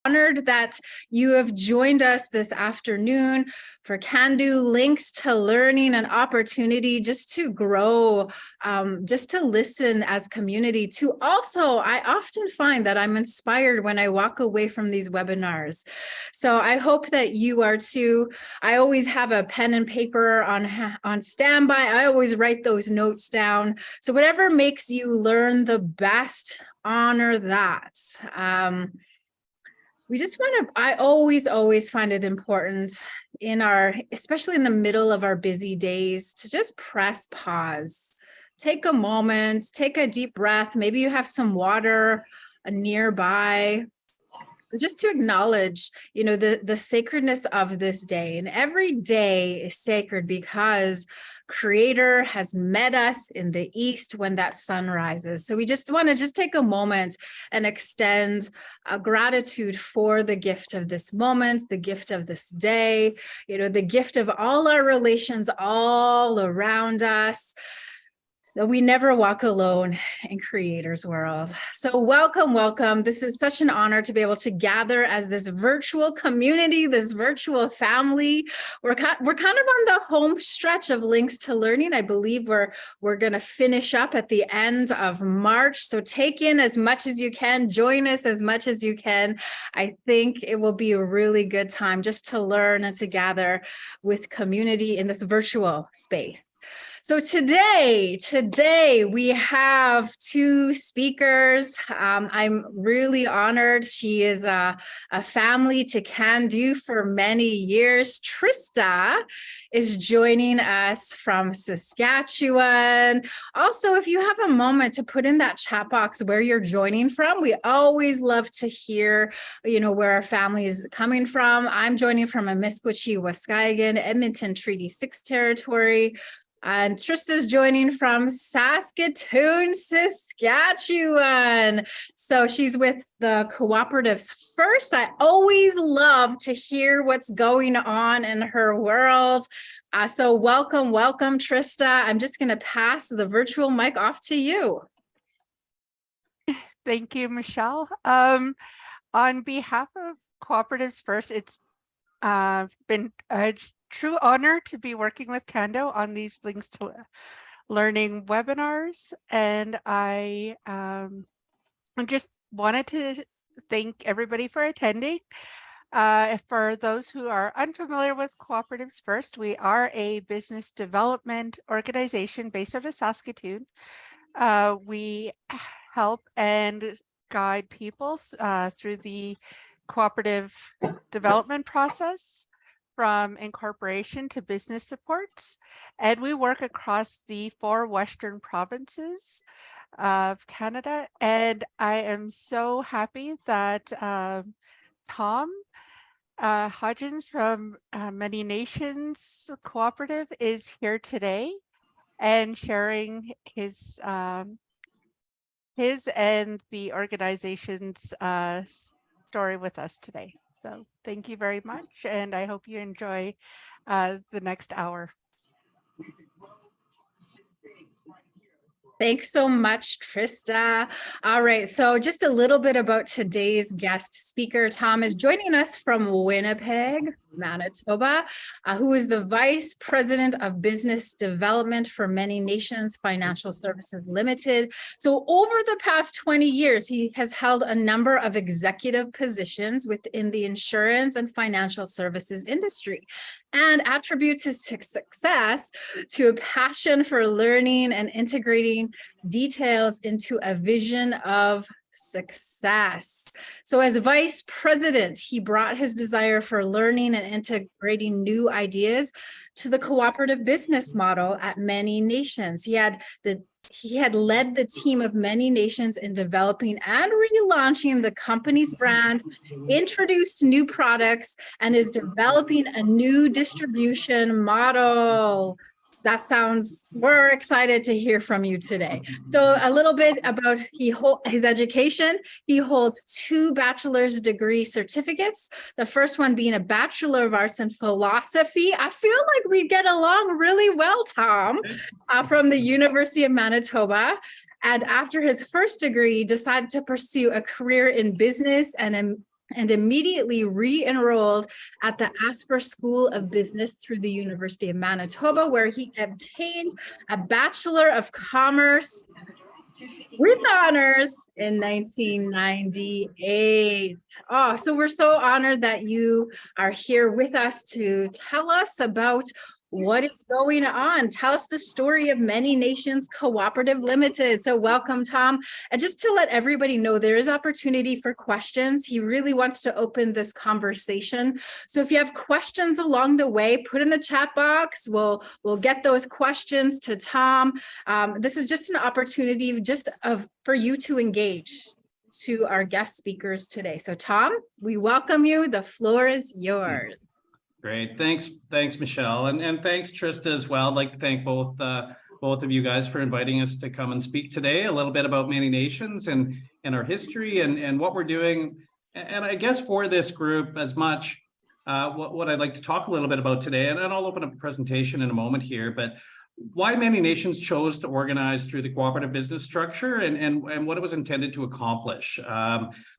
honored that you have joined us this afternoon for Cando, links to learning and opportunity just to grow, just to listen as community. To also, I often find that I'm inspired when I walk away from these webinars. So I hope that you are too. I always have a pen and paper on standby. I always write those notes down. So whatever makes you learn the best, honor that. We just want to, I always find it important especially in the middle of our busy days, to just press pause, take a moment, take a deep breath. Maybe you have some water nearby, just to acknowledge, the sacredness of this day. And every day is sacred because Creator has met us in the east when that sun rises. So we just want to take a moment and extend a gratitude for the gift of this moment, the gift of this day, the gift of all our relations all around us. That we never walk alone in Creator's world. So welcome. This is such an honor to be able to gather as this virtual community, this virtual family. We're kind of on the home stretch of Links to Learning. I believe we're going to finish up at the end of March. So take in as much as you can, join us as much as you can. I think it will be a really good time just to learn and to gather with community in this virtual space. So today we have two speakers. I'm really honored. She is a family to Cando for many years. Trista is joining us from Saskatchewan. Also, if you have a moment to put in that chat box where you're joining from, we always love to hear, where our family is coming from. I'm joining from Amiskwaci, Waskagan, Edmonton Treaty 6 territory. And Trista's joining from Saskatoon, Saskatchewan. So she's with the Co-operatives First. I always love to hear what's going on in her world. So welcome, Trista. I'm just going to pass the virtual mic off to you. Thank you, Michelle. On behalf of Co-operatives First, it's been a true honor to be working with Cando on these Links to Learning webinars, and I just wanted to thank everybody for attending. For those who are unfamiliar with Co-operatives First, we are a business development organization based out of Saskatoon. We help and guide people through the cooperative development process, from incorporation to business supports, and we work across the 4 Western provinces of Canada. And I am so happy that Tom Hodgson from Many Nations Cooperative is here today and sharing his and the organization's story with us today. So thank you very much, and I hope you enjoy the next hour. Thanks so much, Trista. All right, so just a little bit about today's guest speaker. Tom is joining us from Winnipeg, Manitoba, who is the Vice President of Business Development for Many Nations Financial Services Limited. So over the past 20 years, he has held a number of executive positions within the insurance and financial services industry, and attributes his success to a passion for learning and integrating details into a vision of success. So as vice president, he brought his desire for learning and integrating new ideas to the cooperative business model at Many Nations. He had led the team of Many Nations in developing and relaunching the company's brand, introduced new products, and is developing a new distribution model. We're excited to hear from you today. So a little bit about his education. He holds 2 bachelor's degree certificates. The first one being a Bachelor of Arts in Philosophy. I feel like we get along really well, Tom, from the University of Manitoba. And after his first degree, he decided to pursue a career in business and and immediately re-enrolled at the Asper School of Business through the University of Manitoba, where he obtained a Bachelor of Commerce with honors in 1998. Oh, so we're so honored that you are here with us to tell us about what is going on. Tell us the story of Many Nations Cooperative Limited. So welcome, Tom. And just to let everybody know, there is opportunity for questions. He really wants to open this conversation. So if you have questions along the way, put in the chat box. We'll get those questions to Tom. This is just an opportunity for you to engage to our guest speakers today. So Tom, we welcome you. The floor is yours. Great, thanks, Michelle, and thanks Trista as well. I'd like to thank both of you guys for inviting us to come and speak today a little bit about Many Nations and our history and what we're doing. And I guess for this group as much, what I'd like to talk a little bit about today, and I'll open up a presentation in a moment here, but why Many Nations chose to organize through the cooperative business structure and what it was intended to accomplish.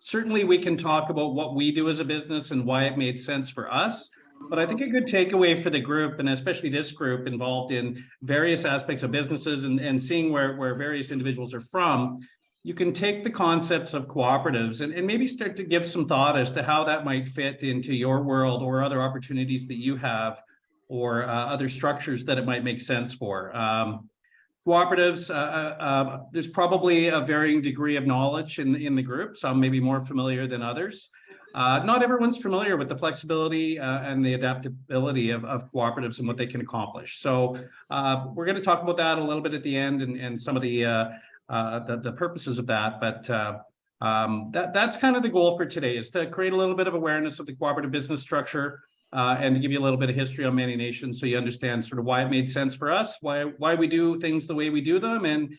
Certainly we can talk about what we do as a business and why it made sense for us. But I think a good takeaway for the group, and especially this group involved in various aspects of businesses and seeing where various individuals are from, you can take the concepts of cooperatives and maybe start to give some thought as to how that might fit into your world or other opportunities that you have or other structures that it might make sense for. Cooperatives, there's probably a varying degree of knowledge in the group. Some may be more familiar than others. Not everyone's familiar with the flexibility and the adaptability of cooperatives and what they can accomplish. So we're going to talk about that a little bit at the end and some of the purposes of that. But that's kind of the goal for today, is to create a little bit of awareness of the cooperative business structure and to give you a little bit of history on Many Nations so you understand sort of why it made sense for us, why we do things the way we do them, and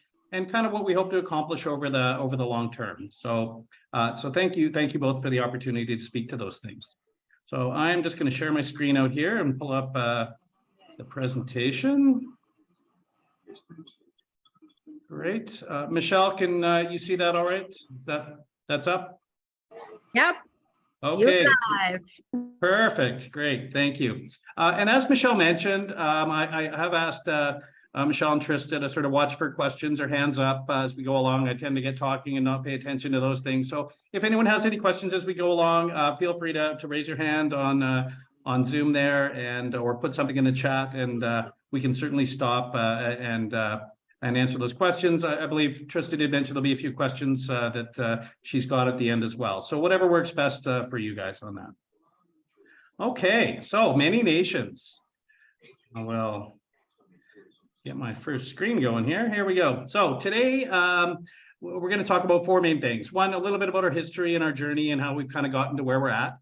kind of what we hope to accomplish over the long term. So thank you both for the opportunity to speak to those things. So I'm just going to share my screen out here and pull up the presentation. Great. Michelle, can you see that all right? That's up? Yep. Okay. You're live. Perfect. Great. Thank you. And as Michelle mentioned, I have asked Michelle and Trista to sort of watch for questions or hands up as we go along. I tend to get talking and not pay attention to those things. So if anyone has any questions as we go along, feel free to raise your hand on Zoom there or put something in the chat, and we can certainly stop and answer those questions. I believe Trista did mention there'll be a few questions that she's got at the end as well. So whatever works best for you guys on that. Okay, so Many Nations. Well, get my first screen going here. Here we go. So today we're going to talk about four main things. One, a little bit about our history and our journey and how we've kind of gotten to where we're at.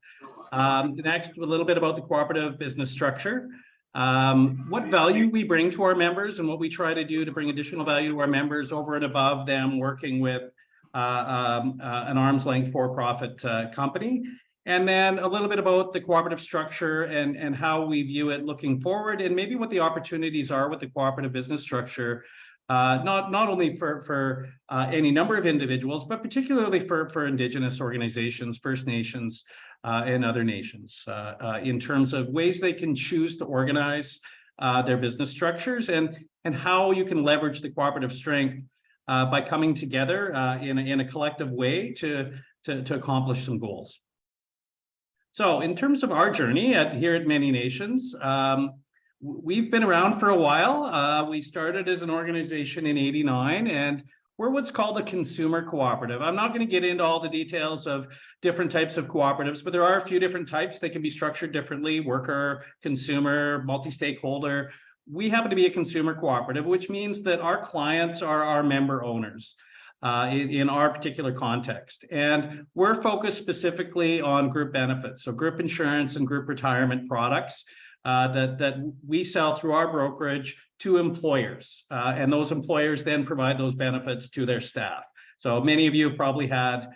Next, a little bit about the cooperative business structure. What value we bring to our members and what we try to do to bring additional value to our members over and above them working with an arm's length for-profit company. And then a little bit about the cooperative structure and how we view it looking forward, and maybe what the opportunities are with the cooperative business structure, not only for any number of individuals, but particularly for Indigenous organizations, First Nations, and other nations, in terms of ways they can choose to organize their business structures and how you can leverage the cooperative strength by coming together in a collective way to accomplish some goals. So in terms of our journey here at Many Nations, we've been around for a while. We started as an organization in '89, and we're what's called a consumer cooperative. I'm not going to get into all the details of different types of cooperatives, but there are a few different types. They can be structured differently: worker, consumer, multi-stakeholder. We happen to be a consumer cooperative, which means that our clients are our member owners. In our particular context. And we're focused specifically on group benefits, so group insurance and group retirement products that we sell through our brokerage to employers. And those employers then provide those benefits to their staff. So many of you have probably had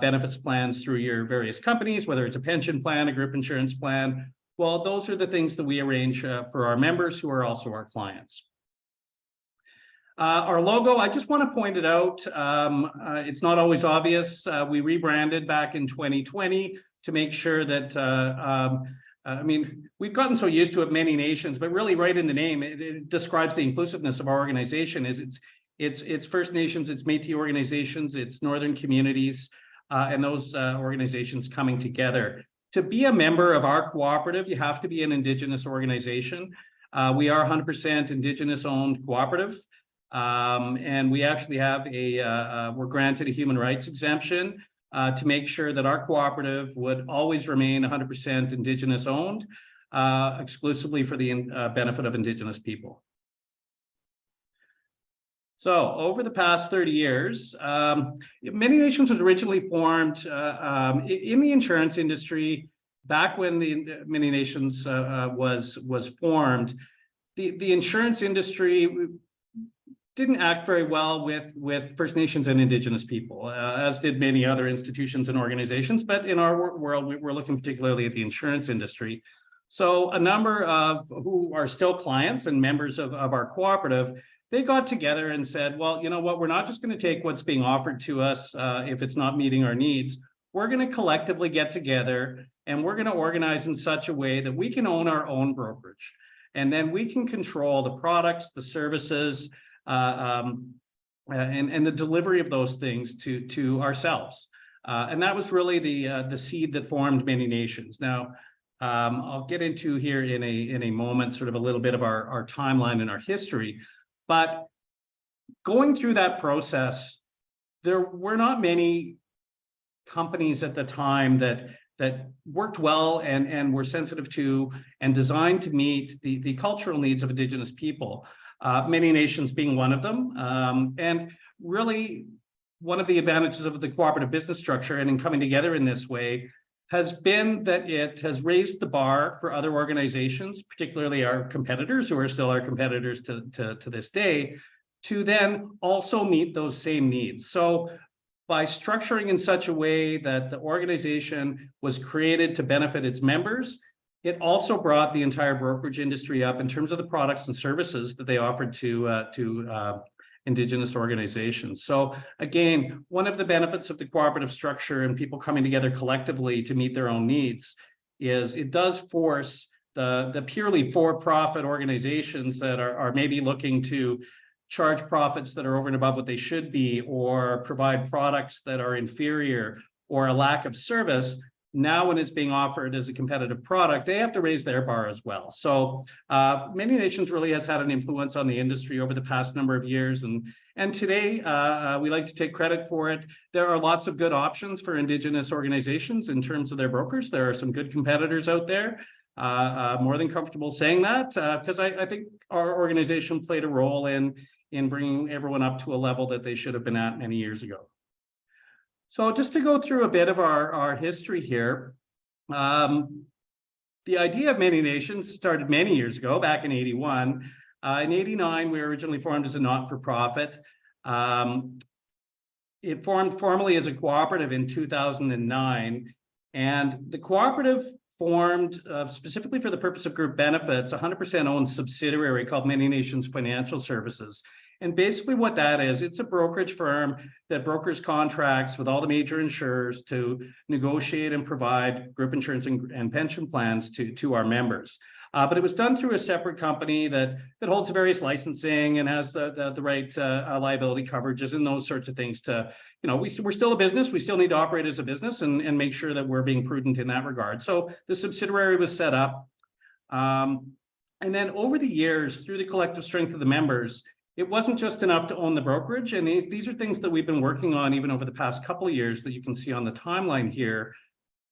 benefits plans through your various companies, whether it's a pension plan, a group insurance plan. Well, those are the things that we arrange for our members who are also our clients. Our logo, I just want to point it out. It's not always obvious. We rebranded back in 2020 to make sure that, I mean, we've gotten so used to it, many nations, but really right in the name, it describes the inclusiveness of our organization. It's First Nations, it's Métis organizations, it's Northern communities, and those organizations coming together. To be a member of our cooperative, you have to be an Indigenous organization. We are 100% Indigenous owned cooperative. And we actually have we're granted a human rights exemption to make sure that our cooperative would always remain 100% Indigenous owned, exclusively for the benefit of Indigenous people. So over the past 30 years, Many Nations was originally formed in the insurance industry. Back when the Many Nations was formed, the insurance industry didn't act very well with First Nations and Indigenous people, as did many other institutions and organizations. But in our world, we're looking particularly at the insurance industry. So a number of who are still clients and members of our cooperative, they got together and said, well, you know what, we're not just going to take what's being offered to us if it's not meeting our needs. We're going to collectively get together and we're going to organize in such a way that we can own our own brokerage. And then we can control the products, the services, and the delivery of those things to ourselves. And that was really the seed that formed Many Nations. Now, I'll get into here in a moment sort of a little bit of our timeline and our history. But going through that process, there were not many companies at the time that worked well and were sensitive to and designed to meet the cultural needs of Indigenous people. Many Nations being one of them. And really, one of the advantages of the cooperative business structure and in coming together in this way has been that it has raised the bar for other organizations, particularly our competitors, who are still our competitors to this day, to then also meet those same needs. So by structuring in such a way that the organization was created to benefit its members, it also brought the entire brokerage industry up in terms of the products and services that they offered to Indigenous organizations. So again, one of the benefits of the cooperative structure and people coming together collectively to meet their own needs is it does force the purely for-profit organizations that are maybe looking to charge profits that are over and above what they should be, or provide products that are inferior, or a lack of service. Now, when it's being offered as a competitive product, they have to raise their bar as well. So Many Nations really has had an influence on the industry over the past number of years. And today, we like to take credit for it. There are lots of good options for Indigenous organizations in terms of their brokers. There are some good competitors out there. More than comfortable saying that, because I think our organization played a role in bringing everyone up to a level that they should have been at many years ago. So just to go through a bit of our history here, the idea of Many Nations started many years ago, back in '81. In '89, we were originally formed as a not-for-profit. It formed formally as a cooperative in 2009, and the cooperative formed specifically for the purpose of group benefits, 100% owned subsidiary called Many Nations Financial Services. And basically what that is, it's a brokerage firm that brokers contracts with all the major insurers to negotiate and provide group insurance and pension plans to our members. But it was done through a separate company that holds various licensing and has the right liability coverages and those sorts of things to, you know, we're still a business. We still need to operate as a business and make sure that we're being prudent in that regard. So the subsidiary was set up. And then over the years, through the collective strength of the members, it wasn't just enough to own the brokerage. And these are things that we've been working on even over the past couple of years that you can see on the timeline here.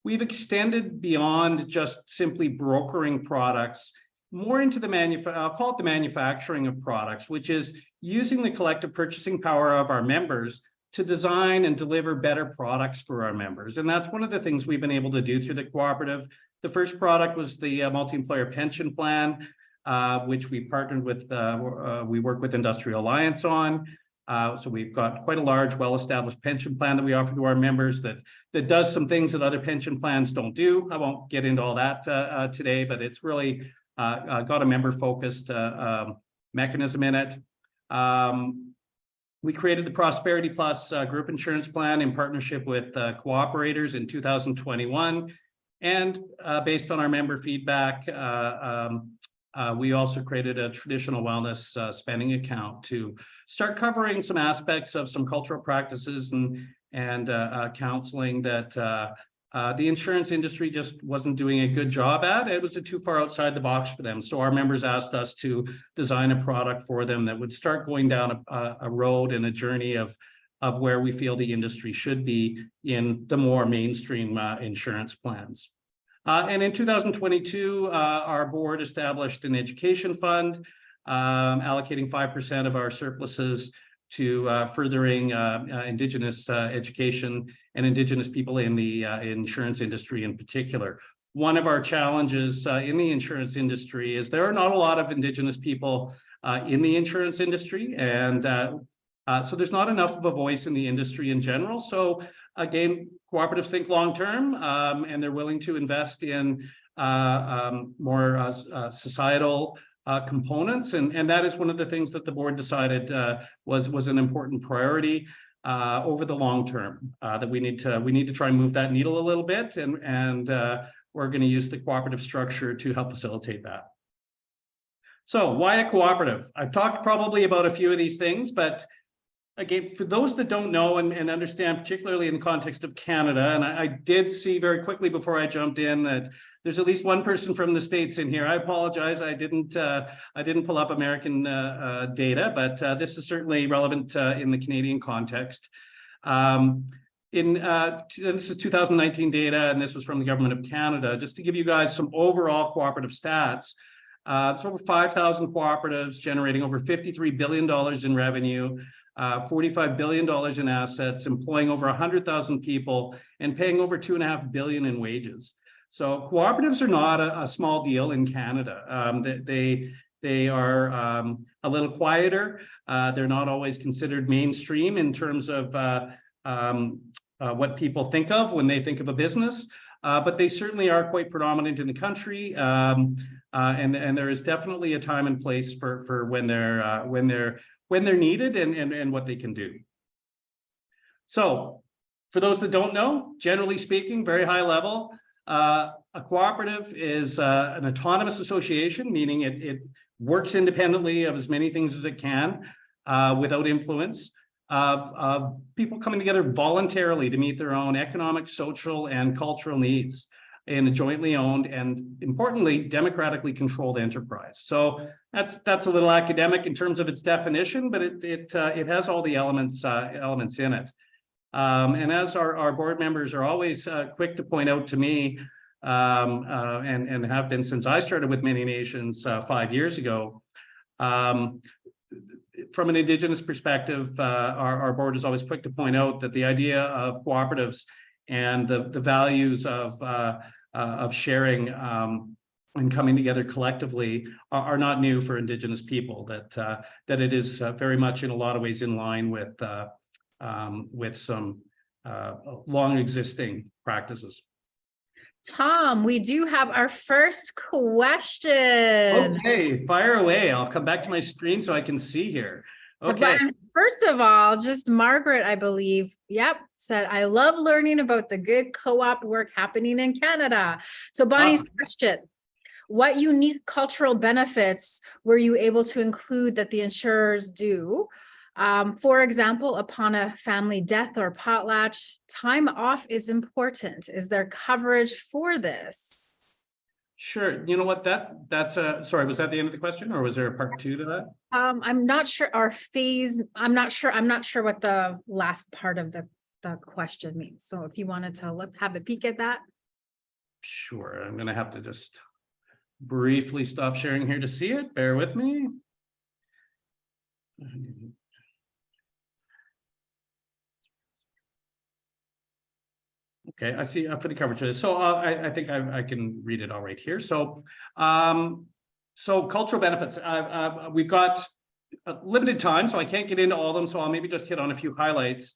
We've extended beyond just simply brokering products, more into the I'll call it the manufacturing of products, which is using the collective purchasing power of our members to design and deliver better products for our members. And that's one of the things we've been able to do through the cooperative. The first product was the multi-employer pension plan, which we partnered with, we work with Industrial Alliance on. So we've got quite a large, well-established pension plan that we offer to our members that does some things that other pension plans don't do. I won't get into all that today, but it's really got a member-focused mechanism in it. We created the Prosperity Plus group insurance plan in partnership with Co-operators in 2021. And based on our member feedback, we also created a traditional wellness spending account to start covering some aspects of some cultural practices and counseling that the insurance industry just wasn't doing a good job at. It was too far outside the box for them. So our members asked us to design a product for them that would start going down a road and a journey of where we feel the industry should be in the more mainstream insurance plans. And in 2022, our board established an education fund, allocating 5% of our surpluses to furthering Indigenous education and Indigenous people in the insurance industry in particular. One of our challenges in the insurance industry is there are not a lot of Indigenous people in the insurance industry, and so there's not enough of a voice in the industry in general. So again, cooperatives think long-term, and they're willing to invest in more societal components, and that is one of the things that the board decided was an important priority over the long term. That we need to try and move that needle a little bit, and we're going to use the cooperative structure to help facilitate that. So why a cooperative? I've talked probably about a few of these things, but again, for those that don't know and understand, particularly in the context of Canada, and I did see very quickly before I jumped in that there's at least one person from the States in here. I apologize, I didn't pull up American data, but this is certainly relevant in the Canadian context. This is 2019 data, and this was from the Government of Canada. Just to give you guys some overall cooperative stats, it's over 5,000 cooperatives generating over $53 billion in revenue, $45 billion in assets, employing over 100,000 people, and paying over $2.5 billion in wages. So cooperatives are not a small deal in Canada. They are a little quieter. They're not always considered mainstream in terms of what people think of when they think of a business, but they certainly are quite predominant in the country. And there is definitely a time and place for when they're needed and what they can do. So for those that don't know, generally speaking, very high level, a cooperative is an autonomous association, meaning it works independently of as many things as it can without influence of people coming together voluntarily to meet their own economic, social, and cultural needs in a jointly owned and, importantly, democratically controlled enterprise. So that's a little academic in terms of its definition, but it has all the elements in it. And as our board members are always quick to point out to me, and have been since I started with Many Nations 5 years ago, from an Indigenous perspective, our board is always quick to point out that the idea of cooperatives and the values of sharing and coming together collectively are not new for Indigenous people. That it is very much in a lot of ways in line with some long existing practices. Tom, we do have our first question. Okay, fire away. I'll come back to my screen so I can see here. Okay. First of all, just Margaret, I believe, said, I love learning about the good co-op work happening in Canada. So Bonnie's question, what unique cultural benefits were you able to include that the insurers do? For example, upon a family death or potlatch, time off is important. Is there coverage for this? Sure. You know what, that's sorry, was that the end of the question, or was there a part 2 to that? I'm not sure our phase. I'm not sure what the last part of the question means. So if you wanted to have a peek at that. Sure. I'm going to have to just briefly stop sharing here to see it. Bear with me. Okay, I see for the coverage. So I think I can read it all right here. So, so cultural benefits. We've got a limited time, so I can't get into all of them. So I'll maybe just hit on a few highlights.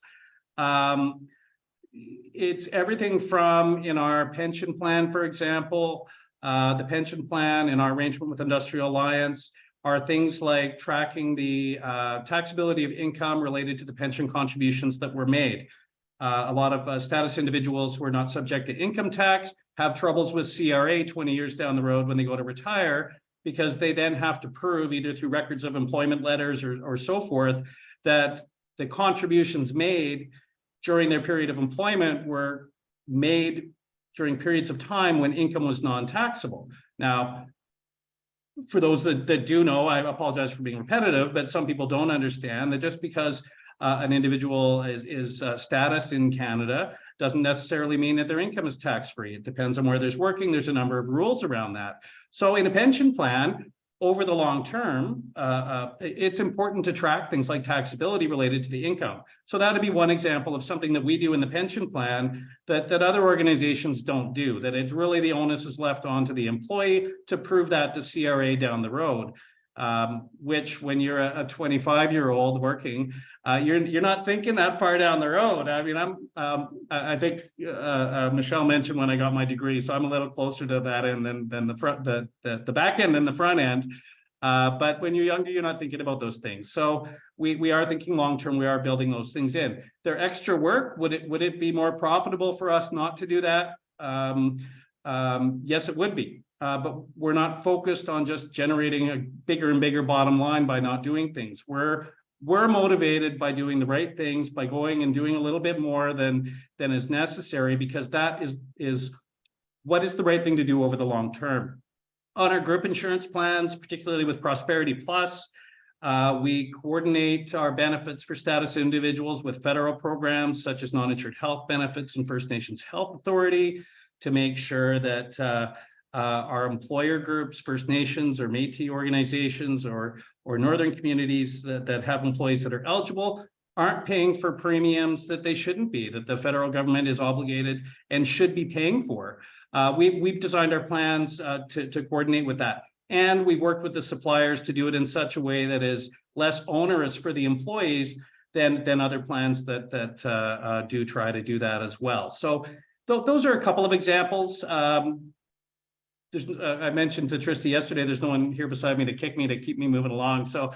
It's everything from in our pension plan, for example, the pension plan in our arrangement with Industrial Alliance. are things like tracking the taxability of income related to the pension contributions that were made. A lot of status individuals who are not subject to income tax have troubles with CRA 20 years down the road when they go to retire, because they then have to prove, either through records of employment letters or so forth, that the contributions made during their period of employment were made during periods of time when income was non-taxable. Now, for those that do know, I apologize for being repetitive, but some people don't understand that just because an individual is status in Canada doesn't necessarily mean that their income is tax-free. It depends on where there's working. There's a number of rules around that. So in a pension plan, over the long term, it's important to track things like taxability related to the income. So that would be one example of something that we do in the pension plan that other organizations don't do, that it's really the onus is left on to the employee to prove that to CRA down the road, which when you're a 25-year-old working, you're not thinking that far down the road. I mean, I think Michelle mentioned when I got my degree, so I'm a little closer to that end than the back end than the front end. But when you're younger, you're not thinking about those things. So we are thinking long term. We are building those things in. They're extra work. Would it be more profitable for us not to do that? Yes, it would be. But we're not focused on just generating a bigger and bigger bottom line by not doing things. We're motivated by doing the right things, by going and doing a little bit more than is necessary, because that is what is the right thing to do over the long term. On our group insurance plans, particularly with Prosperity Plus, we coordinate our benefits for status individuals with federal programs such as non-insured health benefits and First Nations Health Authority to make sure that our employer groups, First Nations or Métis organizations or northern communities that have employees that are eligible aren't paying for premiums that they shouldn't be, that the federal government is obligated and should be paying for. We've designed our plans to coordinate with that. And we've worked with the suppliers to do it in such a way that is less onerous for the employees than other plans that do try to do that as well. So those are a couple of examples. I mentioned to Tristy yesterday, there's no one here beside me to kick me to keep me moving along. So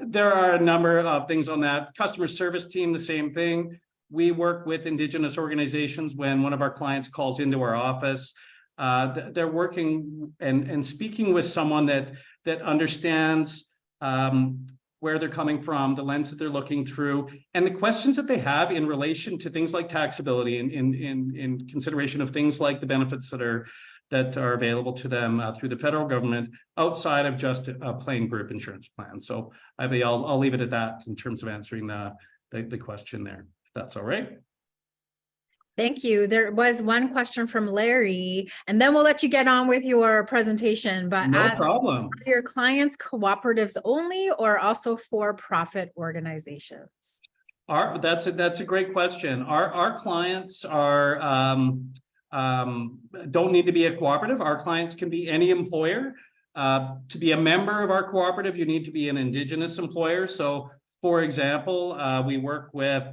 there are a number of things on that. Customer service team, the same thing. We work with Indigenous organizations when one of our clients calls into our office. They're working and speaking with someone that understands where they're coming from, the lens that they're looking through, and the questions that they have in relation to things like taxability and in consideration of things like the benefits that are available to them through the federal government outside of just a plain group insurance plan. So I'll leave it at that in terms of answering the question there, if that's all right. Thank you. There was one question from Larry, and then we'll let you get on with your presentation. But no problem. Are your clients cooperatives only or also for-profit organizations? That's a great question. Our clients are don't need to be a cooperative. Our clients can be any employer. To be a member of our cooperative, you need to be an Indigenous employer. So, for example, we work with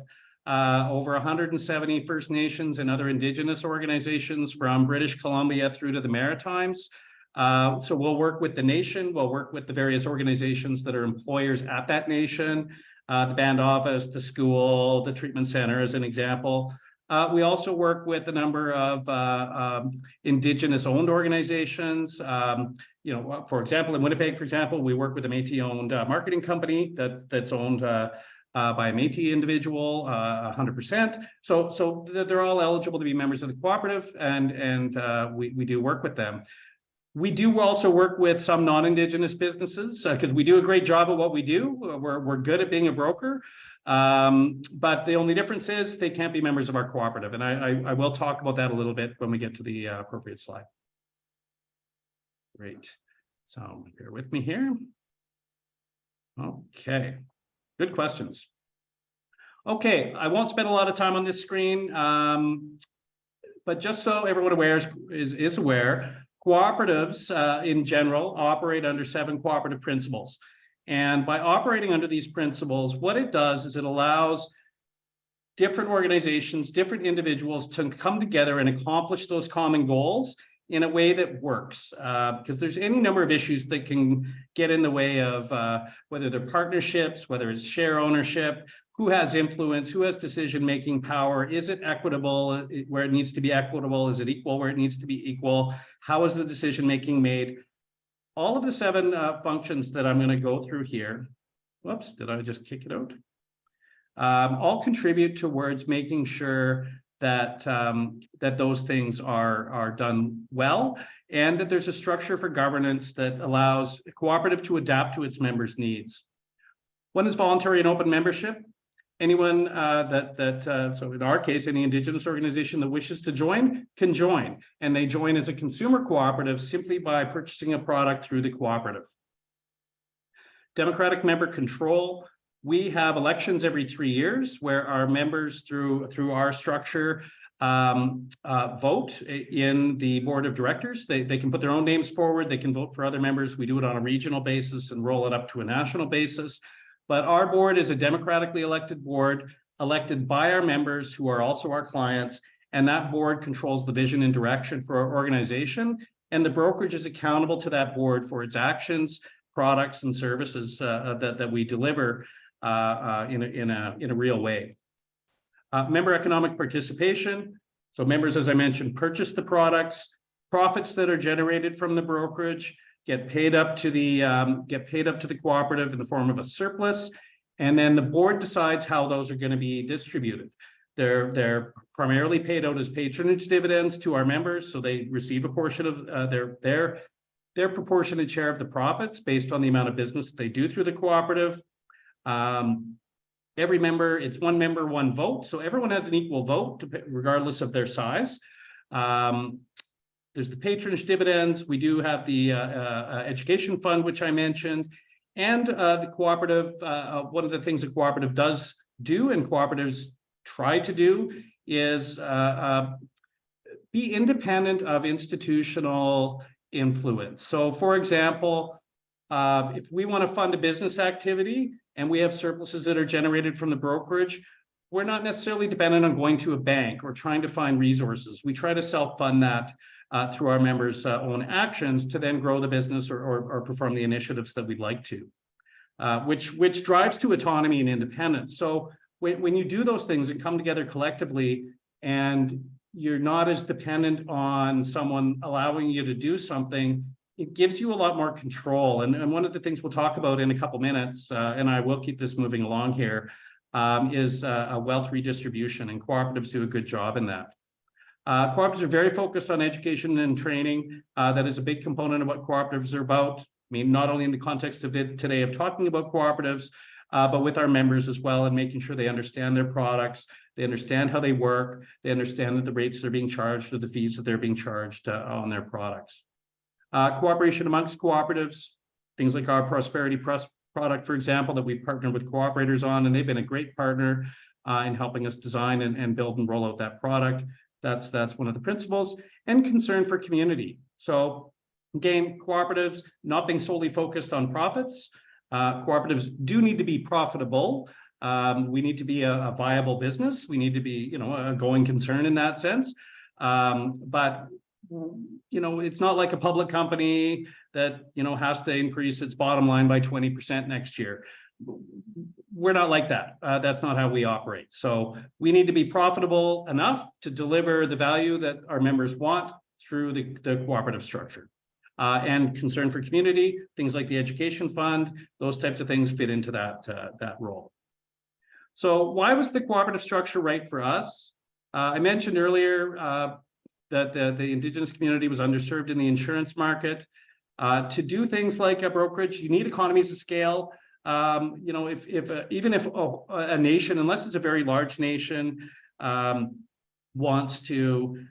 over 170 First Nations and other Indigenous organizations from British Columbia through to the Maritimes. So we'll work with the nation. We'll work with the various organizations that are employers at that nation, the band office, the school, the treatment center, as an example. We also work with a number of Indigenous-owned organizations. For example, in Winnipeg, for example, we work with a Métis-owned marketing company that's owned by a Métis individual, 100%. So they're all eligible to be members of the cooperative, and we do work with them. We do also work with some non-Indigenous businesses because we do a great job at what we do. We're good at being a broker. But the only difference is they can't be members of our cooperative. And I will talk about that a little bit when we get to the appropriate slide. Great. So bear with me here. Okay. Good questions. Okay. I won't spend a lot of time on this screen. But just so everyone is aware, cooperatives in general operate under 7 cooperative principles. And by operating under these principles, what it does is it allows different organizations, different individuals to come together and accomplish those common goals in a way that works, because there's any number of issues that can get in the way of whether they're partnerships, whether it's share ownership, who has influence, who has decision-making power, is it equitable where it needs to be equitable, is it equal where it needs to be equal, how is the decision-making made? All of the 7 functions that I'm going to go through here, whoops, did I just kick it out? All contribute towards making sure that that those things are done well, and that there's a structure for governance that allows a cooperative to adapt to its members' needs. One is voluntary and open membership. Anyone so in our case, any Indigenous organization that wishes to join can join, and they join as a consumer cooperative simply by purchasing a product through the cooperative. Democratic member control. We have elections every 3 years where our members through our structure vote in the board of directors. They can put their own names forward. They can vote for other members. We do it on a regional basis and roll it up to a national basis. But our board is a democratically elected board, elected by our members who are also our clients. And that board controls the vision and direction for our organization. And the brokerage is accountable to that board for its actions, products, and services that we deliver in a real way. Member economic participation. So members, as I mentioned, purchase the products, profits that are generated from the brokerage get paid up to the cooperative in the form of a surplus, and then the board decides how those are going to be distributed. They're primarily paid out as patronage dividends to our members, so they receive a portion of their proportionate share of the profits based on the amount of business they do through the cooperative. Every member, it's one member, one vote. So everyone has an equal vote regardless of their size. There's the patronage dividends. We do have the education fund, which I mentioned. And the cooperative, one of the things the cooperative does do and cooperatives try to do is be independent of institutional influence. So for example, if we want to fund a business activity and we have surpluses that are generated from the brokerage, we're not necessarily dependent on going to a bank or trying to find resources. We try to self-fund that through our members' own actions to then grow the business or perform the initiatives that we'd like to, which drives to autonomy and independence. So when you do those things and come together collectively and you're not as dependent on someone allowing you to do something, it gives you a lot more control. And one of the things we'll talk about in a couple minutes, and I will keep this moving along here, is a wealth redistribution, and cooperatives do a good job in that. Cooperatives are very focused on education and training. That is a big component of what cooperatives are about. I mean, not only in the context of it today of talking about cooperatives, but with our members as well, and making sure they understand their products, they understand how they work, they understand that the rates they're being charged or the fees that they're being charged on their products. Cooperation amongst cooperatives, things like our Prosperity Plus product, for example, that we've partnered with cooperators on, and they've been a great partner in helping us design and build and roll out that product. That's one of the principles. And concern for community. So again, cooperatives not being solely focused on profits. Cooperatives do need to be profitable. We need to be a viable business. We need to be, a going concern in that sense. But it's not like a public company that, has to increase its bottom line by 20% next year. We're not like that. That's not how we operate. So we need to be profitable enough to deliver the value that our members want through the cooperative structure. And concern for community, things like the education fund, those types of things fit into that role. So why was the cooperative structure right for us? I mentioned earlier that the Indigenous community was underserved in the insurance market. To do things like a brokerage, you need economies of scale. Even if a nation, unless it's a very large nation, wants to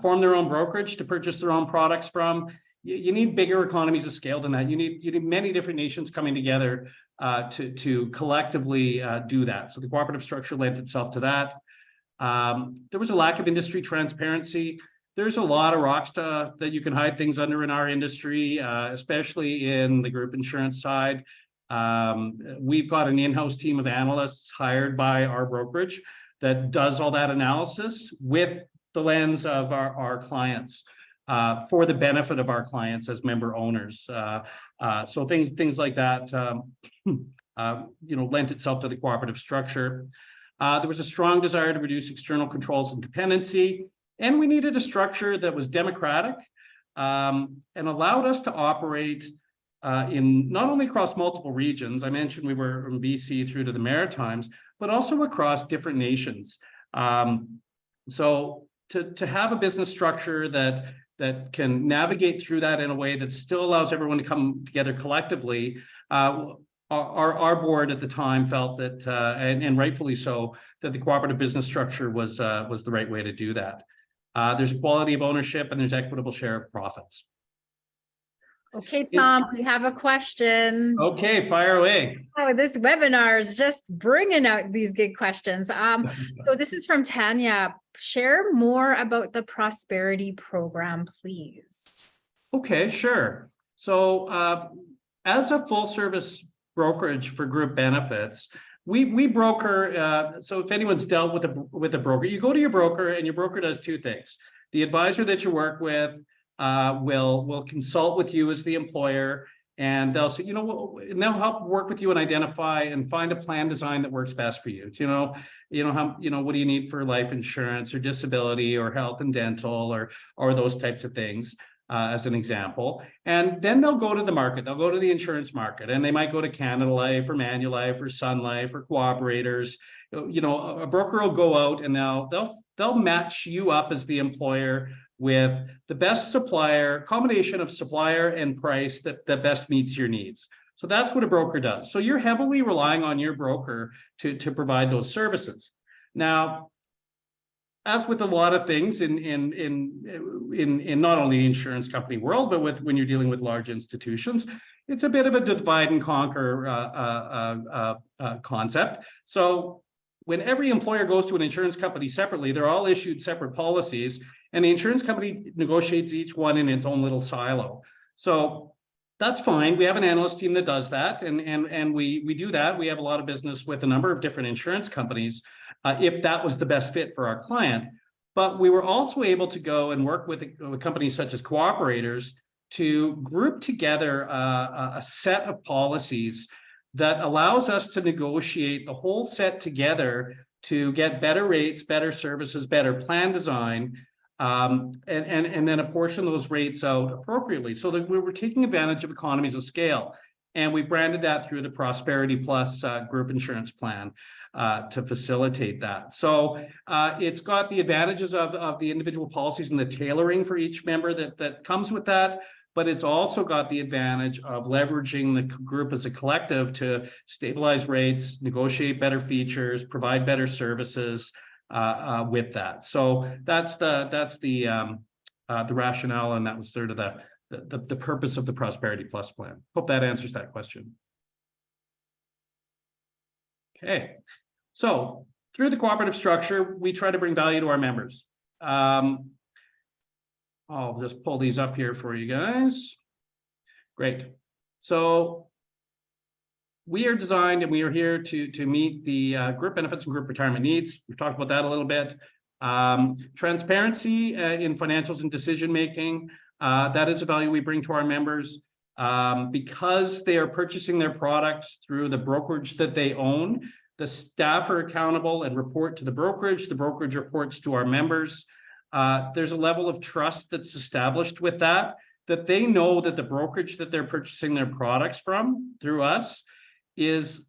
form their own brokerage to purchase their own products from, you need bigger economies of scale than that. You need many different nations coming together to collectively do that. So the cooperative structure lent itself to that. There was a lack of industry transparency. There's a lot of rocks that you can hide things under in our industry, especially in the group insurance side. We've got an in-house team of analysts hired by our brokerage that does all that analysis with the lens of our clients. for the benefit of our clients as member owners. So things like that, lent itself to the cooperative structure. There was a strong desire to reduce external controls and dependency, and we needed a structure that was democratic and allowed us to operate in not only across multiple regions. I mentioned we were from BC through to the Maritimes, but also across different nations. So to have a business structure that can navigate through that in a way that still allows everyone to come together collectively, our board at the time felt that, and rightfully so, that the cooperative business structure was the right way to do that. There's equality of ownership and there's equitable share of profits. Okay, Tom, we have a question. Okay, fire away. Oh, this webinar is just bringing out these good questions. So this is from Tanya. Share more about the prosperity program, please. Okay, sure. So as a full service brokerage for group benefits, we broker. So if anyone's dealt with a broker, you go to your broker and your broker does two things. The advisor that you work with will consult with you as the employer, and they'll say, and they'll help work with you and identify and find a plan design that works best for you. What do you need for life insurance or disability or health and dental or those types of things, as an example. And then they'll go to the market. They'll go to the insurance market, and they might go to Canada Life or Manulife or Sun Life or Co-operators. A broker will go out and they'll match you up as the employer with the best supplier, combination of supplier and price that best meets your needs. So that's what a broker does. So you're heavily relying on your broker to provide those services. Now, as with a lot of things in not only the insurance company world, but when you're dealing with large institutions, it's a bit of a divide and conquer concept. So when every employer goes to an insurance company separately, they're all issued separate policies, and the insurance company negotiates each one in its own little silo. So that's fine. We have an analyst team that does that, and we do that. We have a lot of business with a number of different insurance companies, if that was the best fit for our client. But we were also able to go and work with companies such as Co-operators to group together a set of policies that allows us to negotiate the whole set together to get better rates, better services, better plan design, and then apportion those rates out appropriately, so that we were taking advantage of economies of scale. And we branded that through the Prosperity Plus group insurance plan to facilitate that. So it's got the advantages of the individual policies and the tailoring for each member that comes with that, but it's also got the advantage of leveraging the group as a collective to stabilize rates, negotiate better features, provide better services with that. So that's the rationale, and that was sort of the purpose of the Prosperity Plus plan. Hope that answers that question. Okay, so through the cooperative structure, we try to bring value to our members. I'll just pull these up here for you guys. Great. So we are designed and we are here to meet the group benefits and group retirement needs. We've talked about that a little bit. Transparency in financials and decision-making. That is a value we bring to our members. Because they are purchasing their products through the brokerage that they own, the staff are accountable and report to the brokerage reports to our members. There's a level of trust that's established with that they know that the brokerage that they're purchasing their products from through us is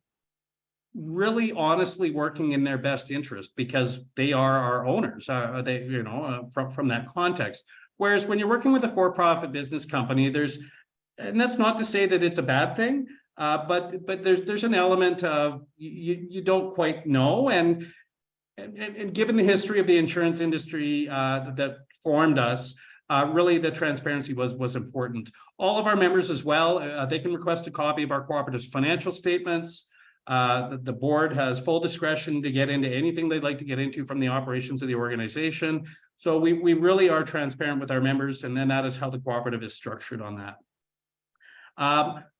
really honestly working in their best interest, because they are our owners, from that context. Whereas when you're working with a for-profit business company, and that's not to say that it's a bad thing, but there's an element of you don't quite know, and given the history of the insurance industry that formed us, really the transparency was important. All of our members as well, they can request a copy of our cooperative's financial statements. The board has full discretion to get into anything they'd like to get into from the operations of the organization. So we really are transparent with our members, and then that is how the cooperative is structured on that.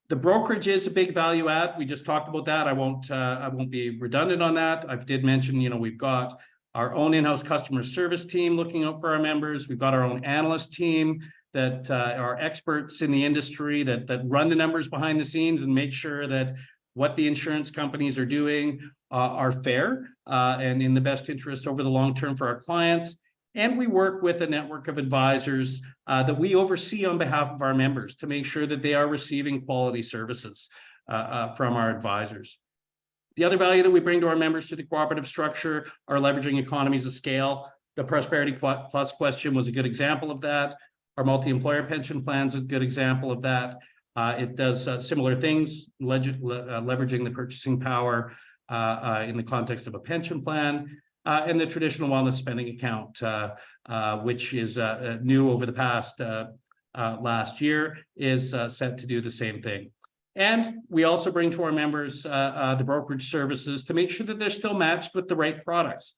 The brokerage is a big value add. We just talked about that. I won't be redundant on that. I did mention, we've got our own in-house customer service team looking out for our members. We've got our own analyst team that are experts in the industry that run the numbers behind the scenes and make sure that what the insurance companies are doing are fair and in the best interest over the long term for our clients. And we work with a network of advisors that we oversee on behalf of our members to make sure that they are receiving quality services from our advisors. The other value that we bring to our members through the cooperative structure are leveraging economies of scale. The Prosperity Plus question was a good example of that. Our multi-employer pension plan is a good example of that. It does similar things, leveraging the purchasing power in the context of a pension plan, and the traditional wellness spending account, which is new over the past last year, is set to do the same thing. And we also bring to our members the brokerage services to make sure that they're still matched with the right products.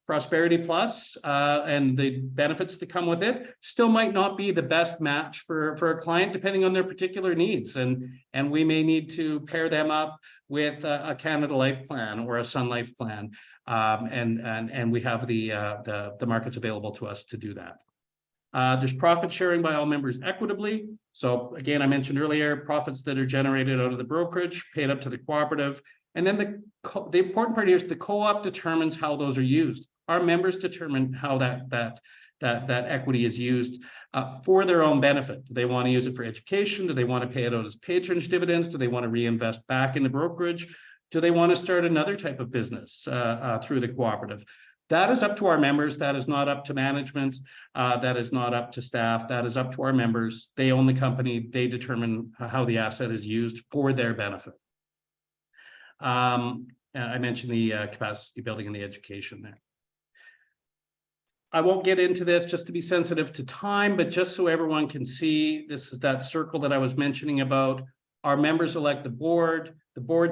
Prosperity Plus and the benefits that come with it still might not be the best match for a client depending on their particular needs. And we may need to pair them up with a Canada Life plan or a Sun Life plan. And we have the markets available to us to do that. There's profit sharing by all members equitably. So again, I mentioned earlier, profits that are generated out of the brokerage paid up to the cooperative. And then the important part here is the co-op determines how those are used. Our members determine how that equity is used for their own benefit. Do they want to use it for education? Do they want to pay it out as patronage dividends? Do they want to reinvest back in the brokerage? Do they want to start another type of business through the cooperative? That is up to our members. That is not up to management. That is not up to staff. That is up to our members. They own the company. They determine how the asset is used for their benefit. I mentioned the capacity building and the education there. I won't get into this just to be sensitive to time, but just so everyone can see, this is that circle that I was mentioning about. Our members elect the board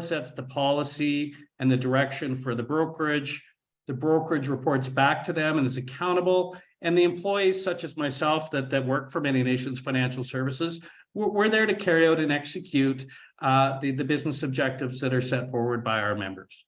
sets the policy and the direction for the brokerage. The brokerage reports back to them and is accountable. And the employees, such as myself, that work for Many Nations Financial Services, we're there to carry out and execute the business objectives that are set forward by our members.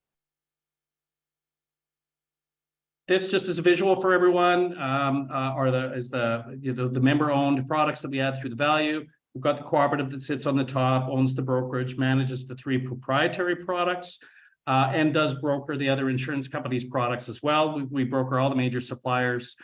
This just is a visual for everyone, the member-owned products that we add through the value. We've got the cooperative that sits on the top, owns the brokerage, manages the 3 proprietary products, and does broker the other insurance companies' products as well. We broker all the major suppliers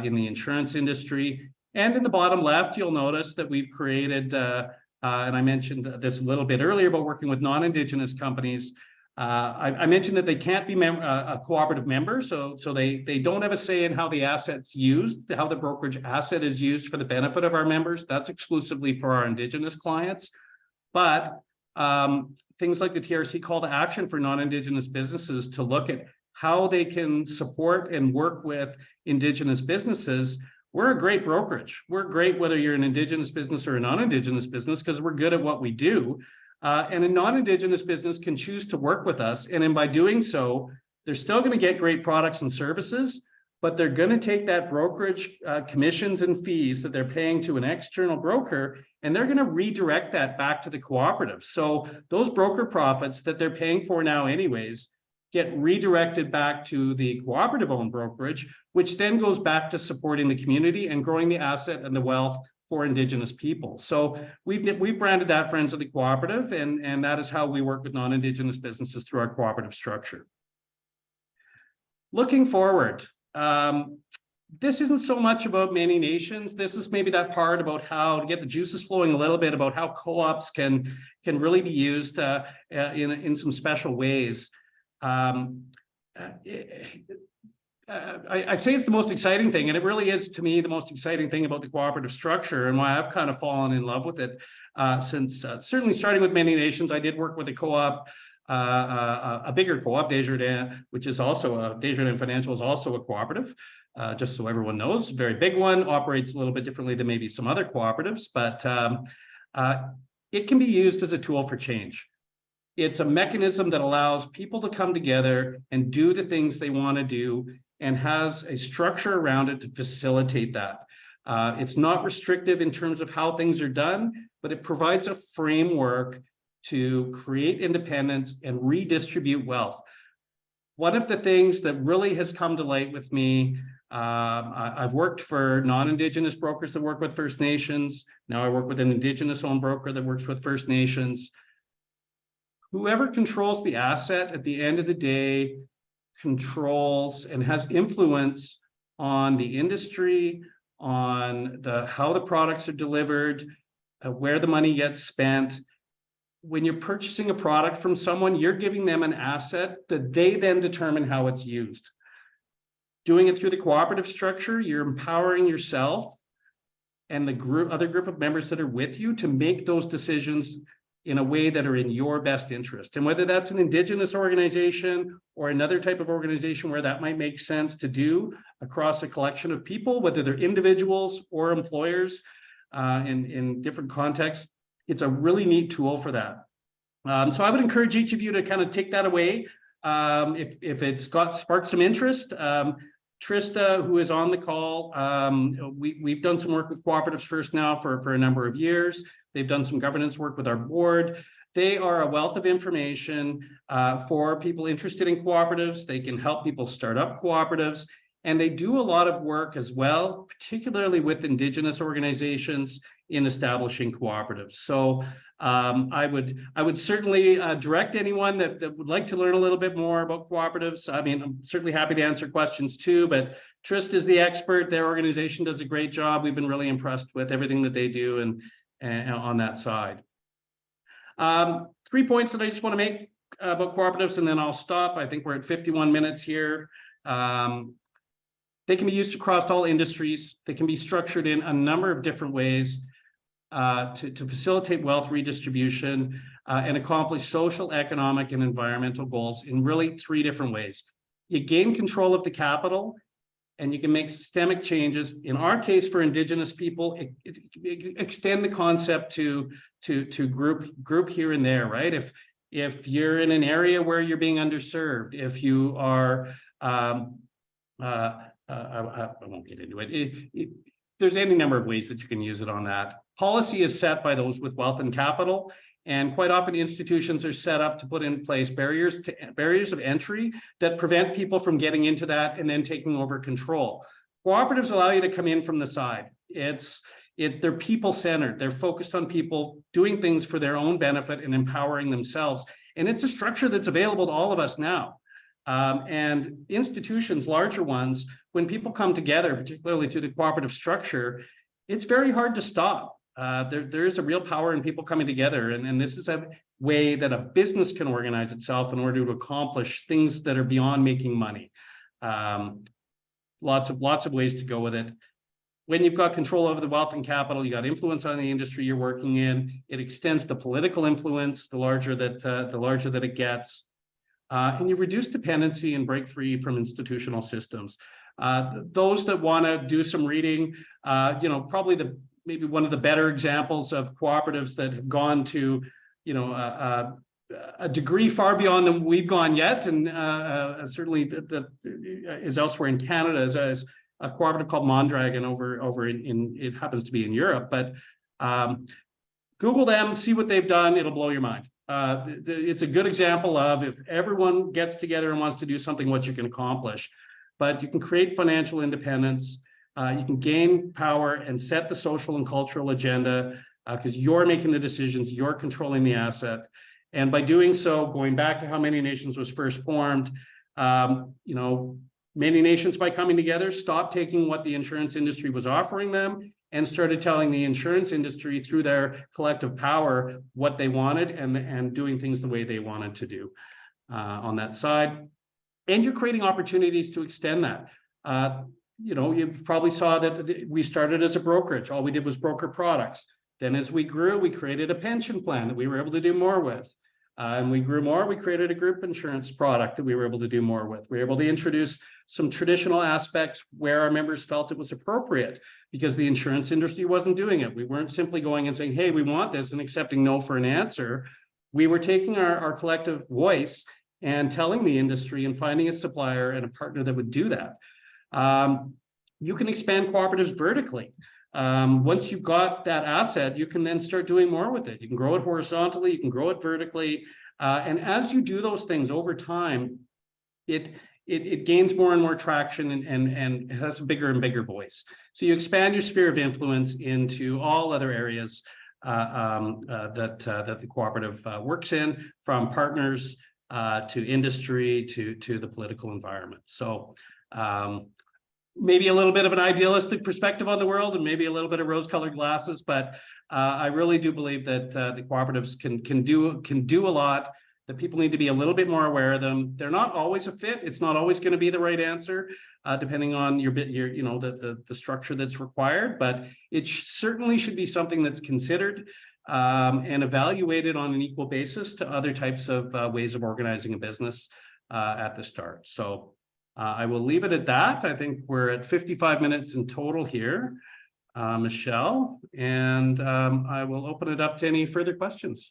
in the insurance industry. And in the bottom left, you'll notice that we've created, and I mentioned this a little bit earlier about working with non-Indigenous companies. I mentioned that they can't be a cooperative member, so they don't have a say in how the asset's used, how the brokerage asset is used for the benefit of our members. That's exclusively for our Indigenous clients. But things like the TRC call to action for non-Indigenous businesses to look at how they can support and work with Indigenous businesses. We're a great brokerage. We're great whether you're an Indigenous business or a non-Indigenous business because we're good at what we do. And a non-Indigenous business can choose to work with us. And by doing so, they're still going to get great products and services, but they're going to take that brokerage commissions and fees that they're paying to an external broker, and they're going to redirect that back to the cooperative. So those broker profits that they're paying for now anyways get redirected back to the cooperative-owned brokerage, which then goes back to supporting the community and growing the asset and the wealth for Indigenous people. So we've branded that Friends of the Cooperative, and that is how we work with non-Indigenous businesses through our cooperative structure. Looking forward, this isn't so much about Many Nations. This is maybe that part about how to get the juices flowing a little bit about how co-ops can really be used in some special ways. I say it's the most exciting thing, and it really is to me the most exciting thing about the cooperative structure and why I've kind of fallen in love with it since certainly starting with Many Nations. I did work with a co-op, a bigger co-op, Desjardins, which is also Desjardins Financial is also a cooperative, just so everyone knows, very big one, operates a little bit differently than maybe some other cooperatives, but it can be used as a tool for change. It's a mechanism that allows people to come together and do the things they want to do and has a structure around it to facilitate that. It's not restrictive in terms of how things are done, but it provides a framework to create independence and redistribute wealth. one of the things that really has come to light with me, I've worked for non-Indigenous brokers that work with First Nations. Now I work with an Indigenous-owned broker that works with First Nations. Whoever controls the asset at the end of the day controls and has influence on the industry, on how the products are delivered, where the money gets spent. When you're purchasing a product from someone, you're giving them an asset that they then determine how it's used. Doing it through the cooperative structure, you're empowering yourself and the other group of members that are with you to make those decisions in a way that are in your best interest. And whether that's an Indigenous organization or another type of organization where that might make sense to do across a collection of people, whether they're individuals or employers in different contexts, it's a really neat tool for that. So I would encourage each of you to kind of take that away. If it's sparked some interest, Trista, who is on the call, we've done some work with Cooperatives First now for a number of years. They've done some governance work with our board. They are a wealth of information for people interested in cooperatives. They can help people start up cooperatives, and they do a lot of work as well, particularly with Indigenous organizations in establishing cooperatives. So I would certainly direct anyone that would like to learn a little bit more about cooperatives. I mean, I'm certainly happy to answer questions too, but Trist is the expert. Their organization does a great job. We've been really impressed with everything that they do and on that side. 3 points that I just want to make about cooperatives, and then I'll stop. I think we're at 51 minutes here. They can be used across all industries. They can be structured in a number of different ways to facilitate wealth redistribution and accomplish social, economic, and environmental goals in really 3 different ways. You gain control of the capital, and you can make systemic changes. In our case, for Indigenous people, extend the concept to group here and there, right? If you're in an area where you're being underserved, if you are I won't get into it. There's any number of ways that you can use it on that. Policy is set by those with wealth and capital, and quite often institutions are set up to put in place barriers of entry that prevent people from getting into that and then taking over control. Cooperatives allow you to come in from the side. They're people-centered. They're focused on people doing things for their own benefit and empowering themselves. And it's a structure that's available to all of us now. And institutions, larger ones, when people come together, particularly through the cooperative structure, it's very hard to stop. There is a real power in people coming together, and this is a way that a business can organize itself in order to accomplish things that are beyond making money. Lots of ways to go with it. When you've got control over the wealth and capital, you got influence on the industry you're working in. It extends the political influence the larger that it gets. And you reduce dependency and break free from institutional systems. Those that want to do some reading, probably maybe one of the better examples of cooperatives that have gone to, a degree far beyond than we've gone yet, and certainly that is elsewhere in Canada, is a cooperative called Mondragon over in it happens to be in Europe, but Google them, see what they've done, it'll blow your mind. It's a good example of, if everyone gets together and wants to do something, what you can accomplish. But you can create financial independence, you can gain power and set the social and cultural agenda because you're making the decisions, you're controlling the asset. And by doing so, going back to how Many Nations was first formed, Many Nations, by coming together, stopped taking what the insurance industry was offering them and started telling the insurance industry through their collective power what they wanted and doing things the way they wanted to do on that side. And you're creating opportunities to extend that. You probably saw that we started as a brokerage. All we did was broker products. Then as we grew, we created a pension plan that we were able to do more with. And we grew more, we created a group insurance product that we were able to do more with. We were able to introduce some traditional aspects where our members felt it was appropriate because the insurance industry wasn't doing it. We weren't simply going and saying, hey, we want this and accepting no for an answer. We were taking our collective voice and telling the industry and finding a supplier and a partner that would do that. You can expand cooperatives vertically. Once you've got that asset, you can then start doing more with it. You can grow it horizontally, you can grow it vertically. And as you do those things over time, it gains more and more traction and it has a bigger and bigger voice. So you expand your sphere of influence into all other areas that the cooperative works in, from partners to industry to the political environment. So maybe a little bit of an idealistic perspective on the world and maybe a little bit of rose-colored glasses, but I really do believe that the cooperatives can do a lot, that people need to be a little bit more aware of them. They're not always a fit. It's not always going to be the right answer, depending on your the structure that's required, but it certainly should be something that's considered and evaluated on an equal basis to other types of ways of organizing a business at the start. So I will leave it at that. I think we're at 55 minutes in total here, Michelle, and I will open it up to any further questions.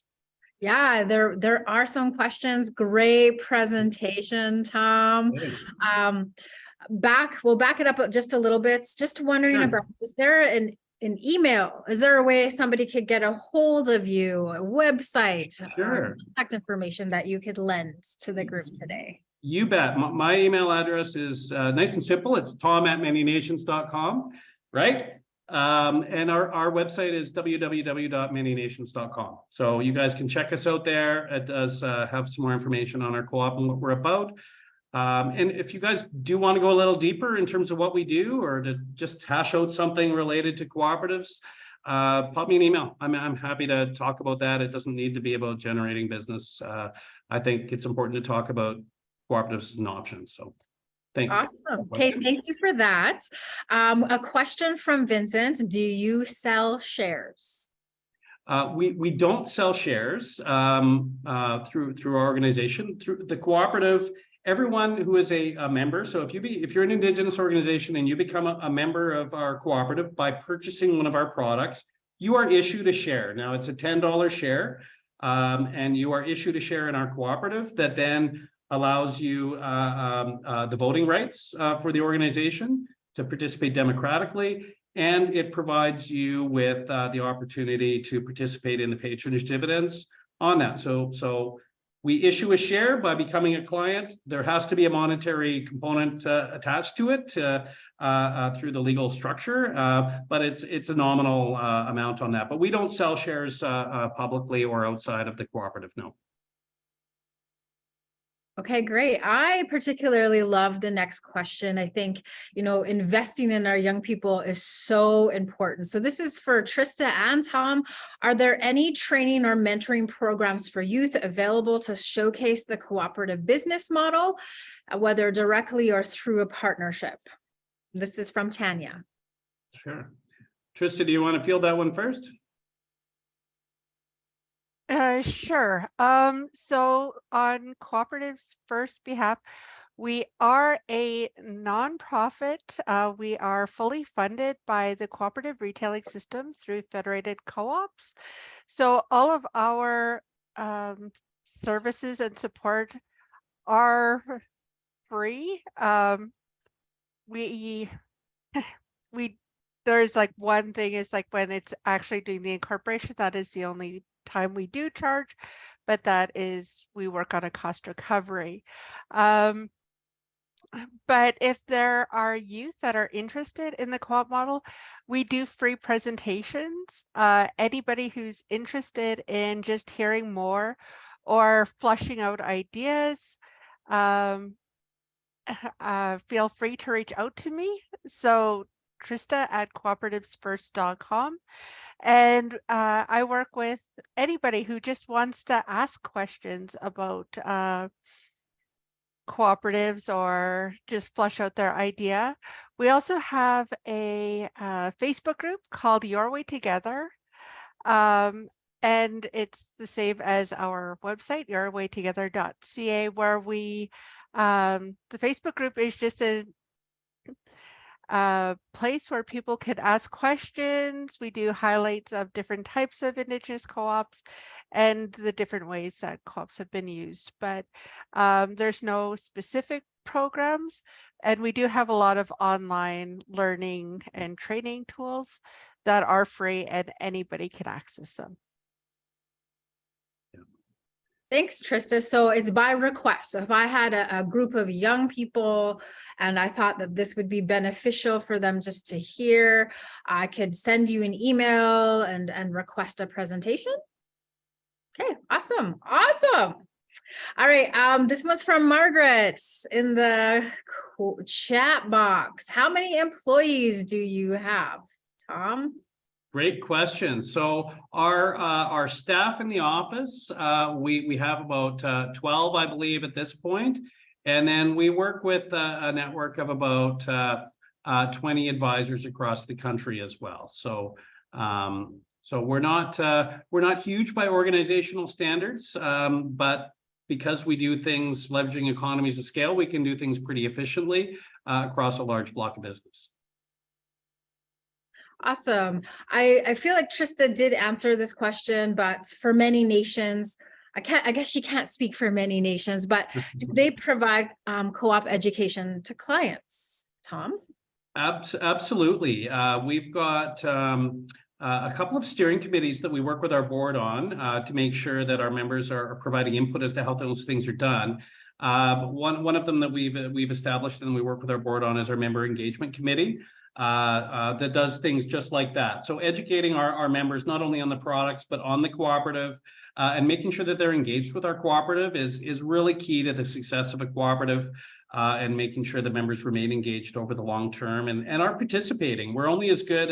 Yeah, there are some questions. Great presentation, Tom. We'll back it up just a little bit. Just wondering about, is there an email? Is there a way somebody could get a hold of you, a website, contact information that you could lend to the group today? You bet. My email address is nice and simple. It's tom@manynations.com, right? And our website is www.manynations.com. So you guys can check us out there. It does have some more information on our co-op and what we're about. And if you guys do want to go a little deeper in terms of what we do, or to just hash out something related to cooperatives, pop me an email. I'm happy to talk about that. It doesn't need to be about generating business. I think it's important to talk about cooperatives as an option. So thanks. Awesome. Okay, thank you for that. A question from Vincent. Do you sell shares? We don't sell shares through our organization. Through the cooperative, everyone who is a member, so if you're an Indigenous organization and you become a member of our cooperative by purchasing one of our products, you are issued a share. Now it's a $10 share, and you are issued a share in our cooperative that then allows you the voting rights for the organization to participate democratically, and it provides you with the opportunity to participate in the patronage dividends on that. So we issue a share by becoming a client. There has to be a monetary component attached to it through the legal structure, but it's a nominal amount on that. But we don't sell shares publicly or outside of the cooperative, no. Okay, great. I particularly love the next question. I think, investing in our young people is so important. So this is for Trista and Tom. Are there any training or mentoring programs for youth available to showcase the cooperative business model, whether directly or through a partnership? This is from Tanya. Sure. Trista, do you want to field that one first? Sure. So on Cooperatives First behalf, we are a nonprofit. We are fully funded by the cooperative retailing system through federated co-ops. So all of our services and support are free. There's like one thing is like when it's actually doing the incorporation, that is the only time we do charge, but that is, we work on a cost recovery. But if there are youth that are interested in the co-op model, we do free presentations. Anybody who's interested in just hearing more or fleshing out ideas, feel free to reach out to me. So Trista@cooperativesfirst.com. And I work with anybody who just wants to ask questions about cooperatives or just flesh out their idea. We also have a Facebook group called Your Way Together. And it's the same as our website, yourwaytogether.ca, where the Facebook group is just a place where people could ask questions. We do highlights of different types of Indigenous co-ops and the different ways that co-ops have been used, but there's no specific programs, and we do have a lot of online learning and training tools that are free and anybody can access them. Thanks, Trista. So it's by request. So if I had a group of young people and I thought that this would be beneficial for them just to hear, I could send you an email and request a presentation. Okay, awesome. Awesome. All right. This one's from Margaret in the chat box. How many employees do you have, Tom? Great question. So our staff in the office, we have about 12, I believe, at this point. And then we work with a network of about 20 advisors across the country as well. So so we're not huge by organizational standards, but because we do things leveraging economies of scale, we can do things pretty efficiently across a large block of business. Awesome. I feel like Trista did answer this question, but for many nations, I guess she can't speak for many nations, but do they provide co-op education to clients, Tom? Absolutely. We've got a couple of steering committees that we work with our board on to make sure that our members are providing input as to how those things are done. One of them that we've established and we work with our board on is our member engagement committee. That does things just like that. So educating our members not only on the products, but on the cooperative and making sure that they're engaged with our cooperative is really key to the success of a cooperative and making sure the members remain engaged over the long term and are participating. We're only as good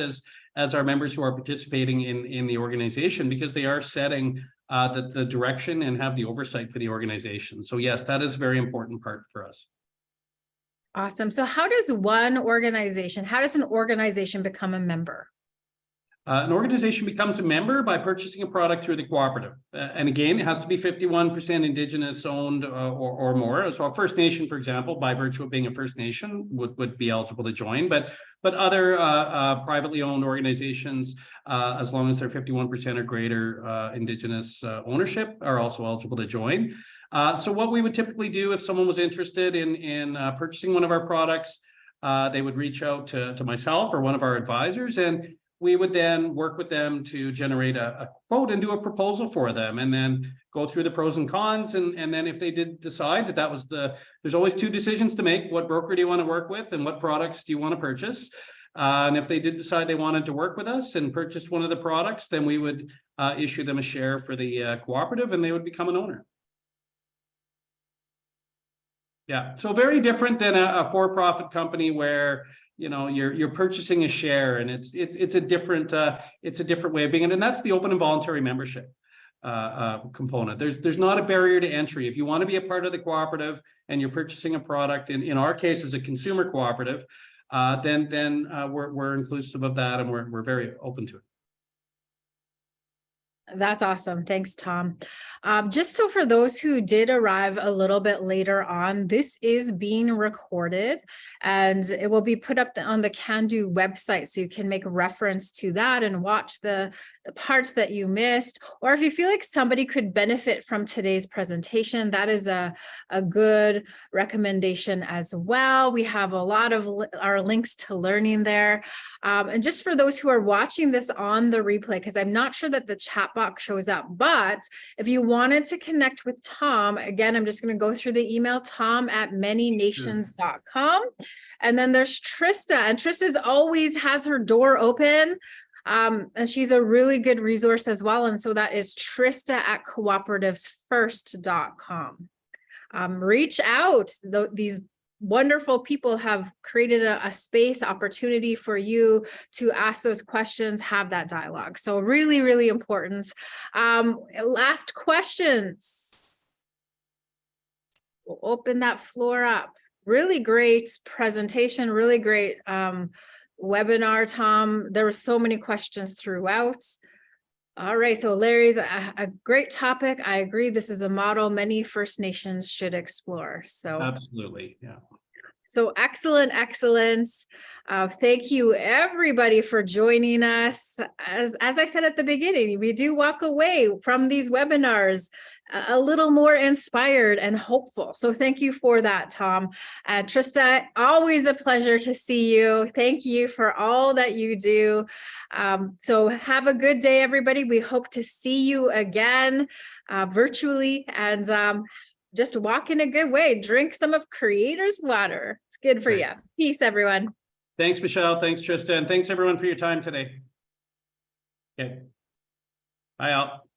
as our members who are participating in the organization because they are setting the direction and have the oversight for the organization. So yes, that is a very important part for us. Awesome. So how does an organization become a member? An organization becomes a member by purchasing a product through the cooperative. And again, it has to be 51% Indigenous owned or more. So a First Nation, for example, by virtue of being a First Nation would be eligible to join. But other privately owned organizations, as long as they're 51% or greater Indigenous ownership, are also eligible to join. So what we would typically do if someone was interested in purchasing one of our products, they would reach out to myself or one of our advisors, and we would then work with them to generate a quote and do a proposal for them, and then go through the pros and cons. And then if they did decide that was there's always two decisions to make: what broker do you want to work with, and what products do you want to purchase? And if they did decide they wanted to work with us and purchase one of the products, then we would issue them a share for the cooperative, and they would become an owner. Yeah, so very different than a for-profit company where you're purchasing a share, and it's a different way of being, and that's the open and voluntary membership component. There's not a barrier to entry. If you want to be a part of the cooperative and you're purchasing a product, in our case as a consumer cooperative, then we're inclusive of that, and we're very open to it. That's awesome. Thanks, Tom. Just so for those who did arrive a little bit later on, this is being recorded and it will be put up on the Cando website, so you can make reference to that and watch the parts that you missed. Or if you feel like somebody could benefit from today's presentation, that is a good recommendation as well. We have a lot of our links to learning there. And just for those who are watching this on the replay, because I'm not sure that the chat box shows up, but if you wanted to connect with Tom, again, I'm just going to go through the email, tom@manynations.com. And then there's Trista, and Trista's always has her door open. And she's a really good resource as well. And so that is Trista@co-operativesfirst.com. Reach out. These wonderful people have created a space opportunity for you to ask those questions, have that dialogue. So really, really important. Last questions. We'll open that floor up. Really great presentation, really great webinar, Tom. There were so many questions throughout. All right, so Larry's a great topic. I agree. This is a model many First Nations should explore. So absolutely, yeah. So excellent, excellent. Thank you everybody for joining us. As I said at the beginning, we do walk away from these webinars a little more inspired and hopeful. So thank you for that, Tom. Trista, always a pleasure to see you. Thank you for all that you do. So have a good day, everybody. We hope to see you again virtually, and just walk in a good way. Drink some of Creator's water. It's good for you. Peace, everyone. Thanks, Michelle. Thanks, Trista. And thanks everyone for your time today. Okay. Bye, all.